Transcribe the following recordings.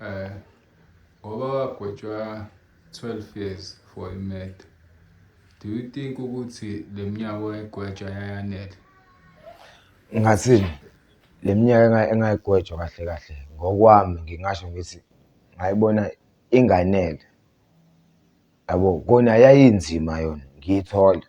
Eh, ngoba wagwetshwa 12 years for i-murder. Do you think ukuthi le minyaka wayegwetshwa yayanele? Ngathini le minyaka engayigwetshwa kahle kahle ngokwami ngingasho ngithi ngayibona inganele yabo, kona yayinzima yona ngiyithola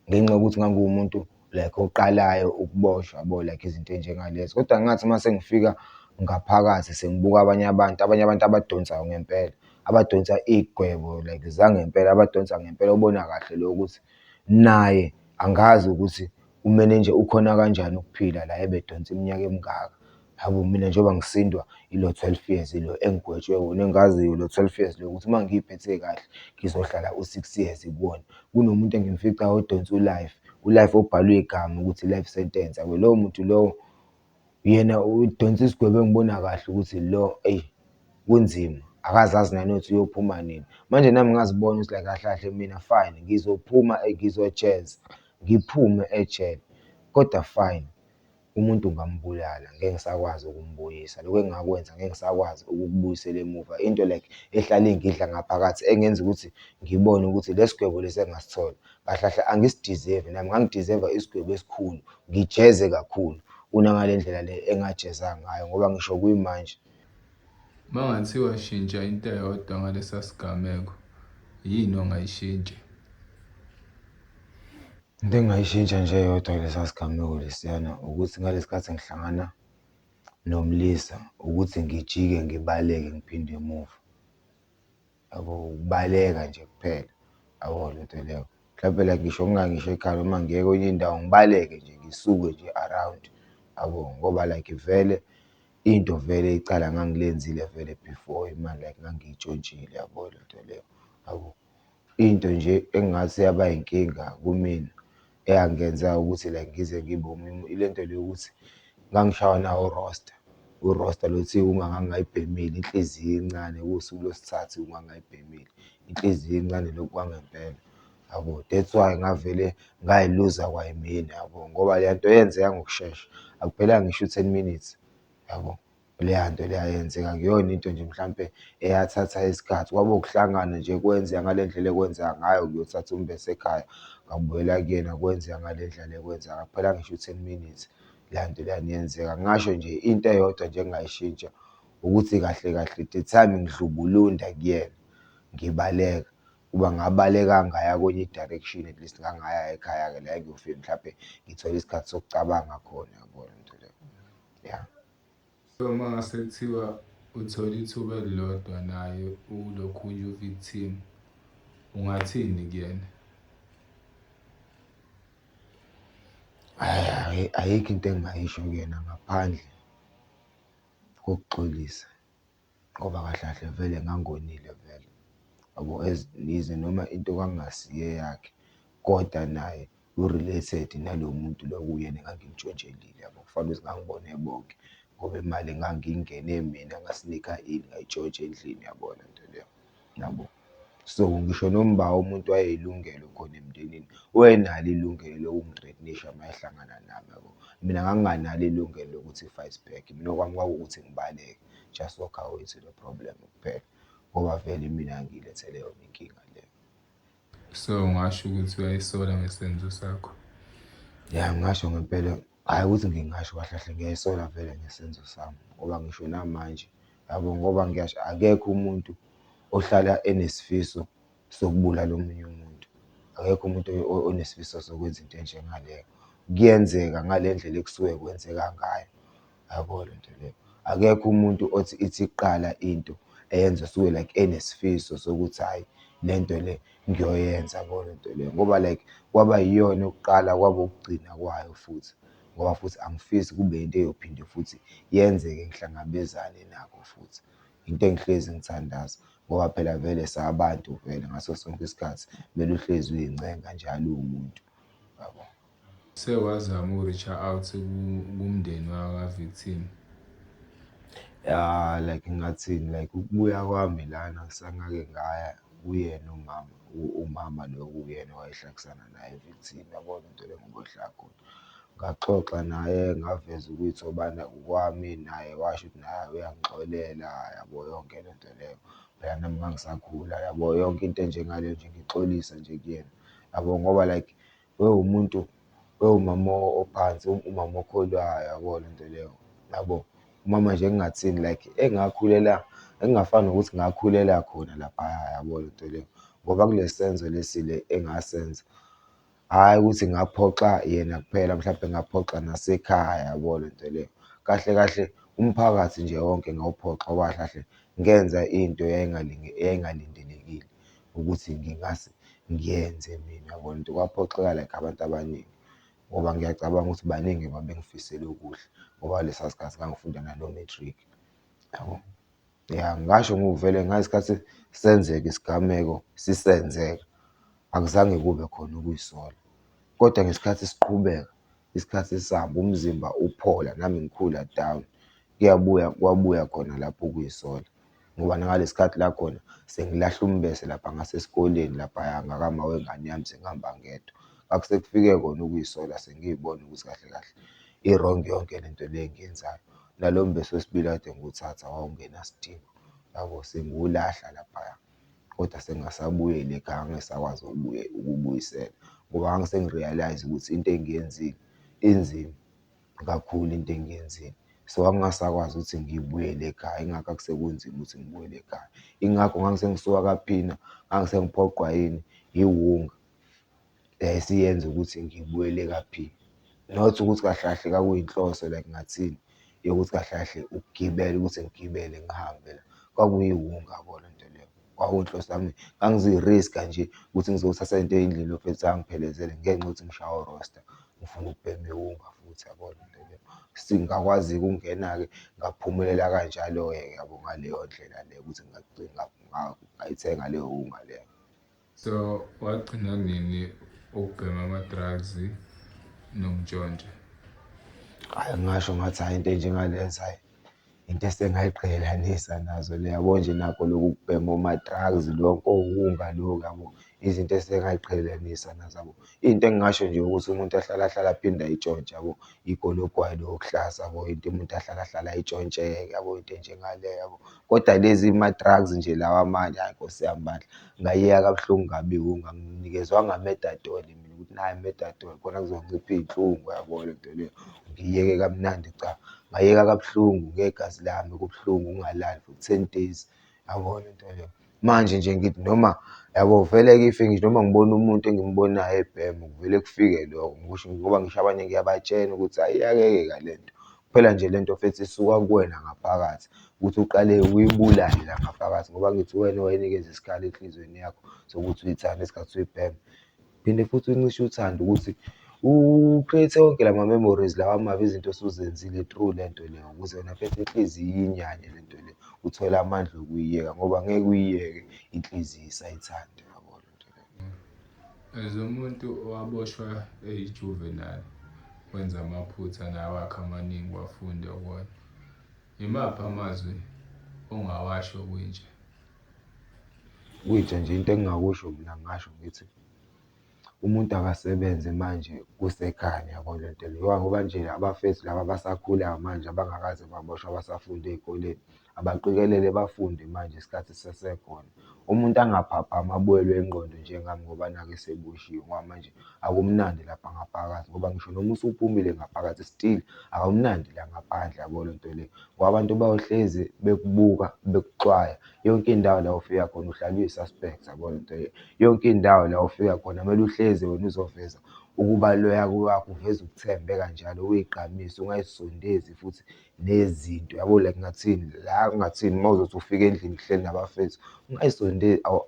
ngenxa yokuthi ngangiwumuntu like oqalayo ukuboshwa yabo, like izinto ey'njengalezo. Kodwa ngathi uma sengifika ngaphakathi sengibuka abanye abantu abadonsayo ngempela, abadonsa iy'gwebo like zangempela, abadonsa ngempela ubona kahle lo ukuthi naye angazi ukuthi umene nje ukhona kanjani ukuphila la ebedonsa iminyaka emingaka. Yabo mina njengoba ngisindwa ilo 12 years lo engigwetshwe wona, engaziyo lo 12 years lo ukuthi uma ngiy'phethe kahle ngizohlala u-6 years kuwona. Kunomuntu engimficayo odonsa u-life obhalwe igama ukuthi life sentence. Yabo lowo muntu lowo yena udonsa isigwebo engibona kahle ukuthi lo eyi kunzima, akazazi nanokuthi uyophuma nini. Manje nami ngazibona ukuthi like kahle kahle mina fine ngizophuma ngizojeza ngiphume ejele, kodwa fine umuntu ungambulala ngeke ngisakwazi ukumbuyisa. Lokhu engingakwenza ngeke ngisakwazi ukukubuyisela emuva, into like ehlala ingidla ngaphakathi engenza ukuthi ngibone ukuthi le sigwebo lesi engasithola kahle kahle angisi-deserve-i. Nami ngangi-deserve-a isigwebo esikhulu, ngijeze kakhulu kunangale ndlela le engajeza ngayo ngoba ngisho kuyimanje Uma ngathiwa shintsha into eyodwa ngalesa sigameko, yini ongayishintsha? into engingayishintsha nje eyodwa kulesa sigameko lesiyana ukuthi ngalesi khathi ngihlangana nomlisa ukuthi ngijike ngibaleke ngiphinde emuva. Yabo ukubaleka nje kuphela, yabo lento leyo. Mhlampe like ngisho ngisho ekhaya noma ngiye kwenye indawo ngibaleke nje ngisuke nje around, yabo ngoba like vele into vele icala ngangilenzile vele before imali like ngangiyitshontshile, yabo lento leyo. Yabo into nje engathi yaba inkinga kumina eyangenza ukuthi like ngize ngibe ilento le yokuthi ngangishawa nawo urosta lo thiwa ungangayibhemile inhliziyo encane kuwusuku lwesithathu ungangayibhemile inhliziyo encane lokhu kwangempela, yabo. That's why ngavele ngayiluza kwayimina, yabo ngoba le nto yenzeka ngokushesha akuphelanga ngisho u-10 minutes, yabo. Leya nto leya yenzeka akuyona into nje mhlampe eyathatha isikhathi, kwaba ukuhlangana nje kwenzeka ngale ndlela ekwenzeka ngayo, ngiyothatha umbese ekhaya ngabuyela kuyena kwenzeka ngale ndlela ekwenzeka akuphelanga ngisho u-10 minutes leya nto leyana yenzeka. Ngingasho nje into eyodwa nje engingayishintsha ukuthi kahle kahle the time ngidlubulunda kuyena ngibaleka kuba ngabaleka ngaya kwenye i-direction at least ngangaya ekhaya-ke la engiyofike mhlampe ngithole isikhathi sokucabanga khona, yabo lento leyo, ya. So uma ngase kuthiwa uthole ithuba elilodwa naye ulokhunye u-victim, ungathini kuyena? Ayikho into engingayisho kuyena ngaphandle kokuxolisa ngoba kahle kahle vele ngangonile vele, yabo. Yize noma into kwakungasiyo eyakhe kodwa naye u-related nalowo muntu lo kuyena engangimtshontshelile, yabo. Kufanele ukuthi ngangibone bonke ngoba imali ngangiyingene mina ngasinikha ini ngayitshontsha endlini, yabo lento leyo, yabo. So ngisho nomba umuntu wayeyilungelo khona emndenini wayenalo ilungelo lokungi-threaten-isha uma ehlangana nami, yabo. Mina nganginganalo ilungelo lokuthi fight back, mina okwami kwakuwukuthi ngibaleke, just walk away to the problem kuphela ngoba vele mina ngiyilethele yona inkinga leyo. So ungasho ukuthi uyayisola ngesenzo sakho? Ya ngingasho ngempela, hhayi ukuthi ngingasho kahle kahle ngiyayisola vele ngesenzo sami ngoba ngisho namanje, yabo, ngoba ngiyasho akekho umuntu ohlala enesifiso sokubulala omunye umuntu. Akekho umuntu onesifiso sokwenza into enjengaleyo. Kuyenzeka ngale ndlela ekusuke kwenzeka ngayo, yabo lento leyo. Akekho umuntu othi ithi kuqala into eyenza usuke like enesifiso sokuthi hhayi le nto le ngiyoyenza, yabo lento leyo, ngoba like kwaba yiyona yokuqala kwaba ukugcina kwayo futhi ngoba futhi angifisi kube into eyophinde futhi yenzeke ngihlangabezane nakho futhi. Into engihlezi ngithandaza ngoba phela vele sabantu vele ngaso sonke isikhathi kumele uhlezi uy'ncenga njalo uwumuntu, yabo. Sewazama uku-reach-a out kumndeni waka-victim? Ya like ngingathini, like ukubuya kwami lana sangake ngaya kuyena umama lo kuyena owayehlekisana naye i-victim, yabo lento leyo ngoba ehlala khona. ngaxoxa naye ngaveza ukuy'thobana kwami naye washo ukuthi naye uyangixolela yabo yonke le nto leyo. Phela nami ngangisakhula yabo yonke into enjengaleyo nje ngixolisa nje kuyena yabo ngoba like wewumama ophansi, umama okholwayo yabo le nto leyo yabo. Umama nje engingathini like engingafani nokuthi ngakhulela khona laphaya yabo le nto leyo ngoba kule senzo lesi le engasenza, hhayi ukuthi ngaphoxa yena kuphela mhlampe ngaphoxa nasekhaya yabo le nto leyo. Kahle kahle umphakathi nje wonke ngawuphoxa ngoba kahle kahle ngenza into yayingalindelekile ukuthi ngingase ngiyenze mina yabo le nto. Kwaphoxeka like abantu abaningi ngoba ngiyacabanga ukuthi baningi babengifisela okuhle ngoba lesa sikhathi ngangifunda nalo-matric yabo. Ya, ngasho ngivele ngesikhathi senzeka isigameko sisenzeka, akuzange kube khona ukuy'sola, kodwa ngesikhathi siqhubeka, isikhathi sihamba, umzimba uphola, nami ngikhula down, kwabuya khona lapho ukuy'sola ngoba nangale sikhathi la khona sengilahla umbese lapha ngasesikoleni laphaya ngakama wengane yami sengihamba ngedwa. Sekufike kona ukuy'sola sengiy'bona ukuthi kahle kahle i-wrong yonke le nto le engiyenzayo. Nalo mbese wesibili kade ngiwuthatha wawungenasidingo yabo, sengiwulahla laphaya kodwa sengingasabuyela ekhaya, angisakwazi ukubuyisela ngoba ngangisengi-realise ukuthi into engiyenzile inzima kakhulu into engiyenzile. So angingasakwazi ukuthi ngibuyele ekhaya, ingakho akusekunzima ukuthi ngibuyele ekhaya. Ingakho ngangisengisuka kaPhina, ngangisengiphoqwa yini, iwunga yayisiyenza ukuthi ngibuyele kaPhina. Not ukuthi kahle kahle kwakuyinhloso like ngathini yokuthi kahle kahle ukugibela, ukuthi ngigibele ngihambe la, kwakuyiwunga yabo le nto leyo. Kwakuyinhloso yami, ngangizi-risk-a nje ukuthi ngizothatha into endlini ofethu angiphelezele ngenxa yokuthi ngishawe urosta, ngifuna ukubhema iwunga futhi yabo le nto leyo. Ngakwazi-ke ukungena-ke ngaphumelela kanjalo-ke yabo ngaleyo ndlela leyo ukuthi ngayithenga leyo wunga leyo. So wagcina kunini ukubhema ama-drugs nokuntshontsha? Hhayi, ngingasho ngathi hhayi into enjengalezo hhayi into esengayiqhelelanisa nazo le yabo nje nakho lokhu ukubhema oma-drugs lonke owunga lokhu yabo, izinto esengayiqhelelanisa nazo yabo. Into engingasho nje ukuthi umuntu ahlala aphinde ayitshontshe yabo, igologwayi lokuhlasa yabo, into umuntu ahlala ayitshontshe-ke yabo, into enjengaleyo yabo. Kodwa lezi ma-drugs nje lawa amanye hhayi Nkosi yami bandla, ngayiyeka kabuhlungu kabi iwunga, anginikezwanga metadone mina ukuthi nayi metadone khona kuzoncipha iy'nhlungu yabo le nto leyo. Ngiyiyeke kamnandi cha, ngayiyeka kabuhlungu ngegazi lami kubuhlungu ungalali for 10 days yabo le nto leyo. Manje nje ngithi noma yabo vele-ke if ngisho noma ngibona umuntu engimbonayo ebhema kuvele kufike lokho, ngisho ngoba ngisho abanye ngiyabatshena ukuthi ayiyake-ke le nto. Kuphela nje le nto futhi isuka kuwena ngaphakathi ukuthi uqale uyibulale la ngaphakathi ngoba ngithi wena wayinikeza isikali enhlizweni yakho sokuthi uyithande ngesikhathi uyibhema. Phinde futhi uncishe uthande ukuthi u-create-e wonke lama-memories lawa amabi, izinto osuzenzile through le nto leyo ukuze wena futhi inhliziyo iyinyanye le nto le, uthole amandla okuyiyeka ngoba ngeke uyiyeke inhliziyo isayithanda yabo le nto leyo. As umuntu owaboshwa eyi-juvenile wenza amaphutha nawe wakhe amaningi wafunda kuwona, imaphi amazwi ongawasho kwintsha? Kwintsha nje into engingakusho mina ngingasho ngithi umuntu akasebenze manje kusekhanya yabo le nto leyo. Ngoba nje abafethu laba abasakhulayo manje abangakaze baboshwa abasafunda ey'koleni, abaqikelele bafunde manje isikhathi sisesekhona. Umuntu angaphaphami abuyelwe ingqondo njengami ngoba nakhu eseboshiwe ngoba manje akumnandi lapha ngaphakathi ngoba ngisho noma usuphumile ngaphakathi still akumnandi la ngaphandle yabo le nto leyo. Ngoba abantu bayohlezi bekubuka, bekuxwaya, yonke indawo la ufika khona uhlala uyi-suspect yabo le nto leyo. Yonke indawo la ufika khona kumele uhlezi wena uzoveza ukuba loya kwakho, uveze ukuthembeka njalo, uy'gqamise, ungay'sondezi futhi nezinto yabo like ngathini la kungathini uma uzothi ufika endlini kuhleli nabafethu,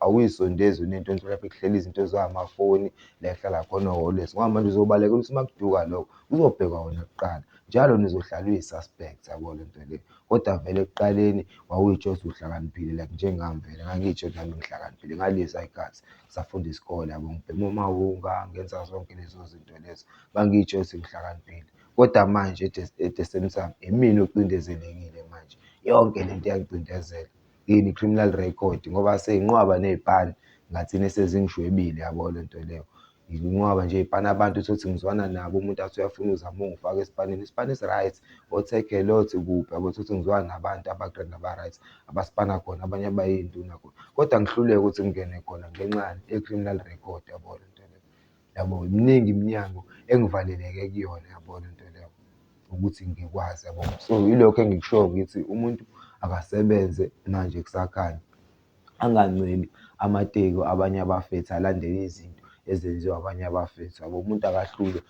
awuy'sondezi unento mhlawumpe kuhleli izinto ezinjengamafoni la ekuhlala khona o-always ngoba manje uzobalekela ukuthi uma kuduka lokho kuzobhekwa wena kuqala, njalo nizohlala uyi-suspect yabo le nto leyo. Kodwa vele ekuqaleni wawuy'tshela ukuthi uhlakaniphile like njengami vele ngangiy'tshela nami ngihlakaniphile ngaleza y'khathi ngisafunda isikole yabo, ngibhema omawunga, ngenza zonke lezo zinto lezo, ngangiy'tshela ukuthi ngihlakaniphile. Kodwa manje at the same time imina ocindezelekile manje, yonke le nto iyangicindezela. Yini i-criminal record ngoba seyinqwaba ney'pani ngathini esezingishwebile yabo le nto leyo. Ngoba nje iy'pani abantu utholukuthi ngizwana nabo, umuntu athi uyafuna uzama ungifaka esipanini, isipani esi-right, o-take a lot kuphi yabo, utholukuthi ngizwana nabantu aba-right, abasipana khona, abanye abayiy'nduna khona, kodwa ngihluleke ukuthi ngingene khona ngenxa yani, ye-criminal record, yabo le nto le, yabo. Miningi iminyango engivaleleke kuyona, yabo le nto leyo, ukuthi ngikwazi, yabo. So yilokho engikushoyo ngithi umuntu akasebenze manje kusakhanya, anganceli amateki abanye abafethu, alandele izinto ezenziwa abanye abafethu, yabo. Umuntu akahlulwe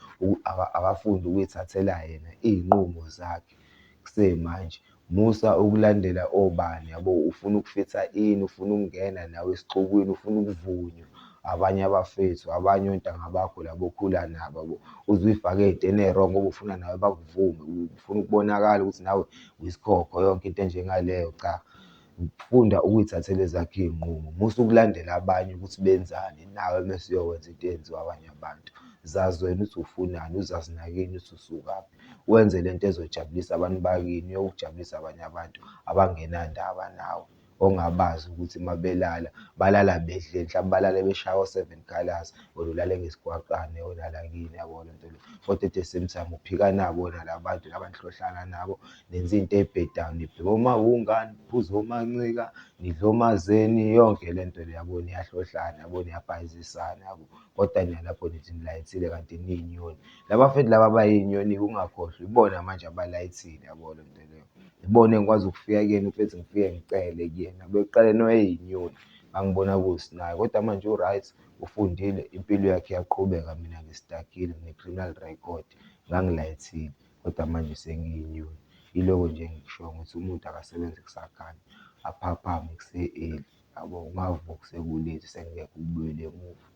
akafunde ukuy'thathela yena iy'nqumo zakhe kusemanje. Musa ukulandela obani, yabo. Ufuna ukufitha ini, ufuna ukungena nawe esixukwini, ufuna ukuvunywa abanye abafethu, abanye ontanga bakho labo okhula nabo, yabo. Uze uy'fake ey'ntweni ey'rongi ngoba ufuna nawe bakuvume, ufuna ukubonakala ukuthi nawe uyisikhokho, yonke into enjengaleyo, cha. Funda ukuy'thathela ezakho iy'nqumo, musa ukulandela abanye ukuthi benzani, nawe mese uyokwenza into eyenziwa abanye abantu. Zazi wena ukuthi ufunani, uzazi nakini ukuthi usukaphi, wenze lento ezojabulisa abantu bakini, uyokujabulisa abanye abantu abangenandaba nawe, ongabazi ukuthi mabelala balala bedleni, mhlawumbe balale beshaya o-seven colours, wena ulale ngesigwaqane olala kini, yabo le nto le. Kodwa at the same time uphika nabo wena la bantu laba enihlala nabo, nenza iy'nto ey'bhedayo, nibhema omawungani, niphuza omancika, nidla omazeni, yonke le nto le, yabo. Niyahlohlana, yabo, niyabhayizisana, yabo, kodwa nina lapho nithi nilayithile kanti niyinyoni. Laba bafethu laba abayiy'nyoni-ke ungakhohlwa, ibona manje abalayithile, yabo le nto leyo. Ibona engikwazi ukufika kuyena mfethu ngifike ngicele kuyena, bekuqala nowayeyinyoni ngangibona kuwusinaya, kodwa manje u-right, ufundile, impilo yakhe iyaqhubeka, mina ngi-stuck-ile, ngine-criminal record, ngangilayithile, kodwa manje sengiyinyoni. Yiloko nje engikushoyo ukuthi umuntu akasebenze kusakhanya, aphaphame kuse-early, yabo. Ungavuka sekulethi, sekungekho ukubuyela emuva.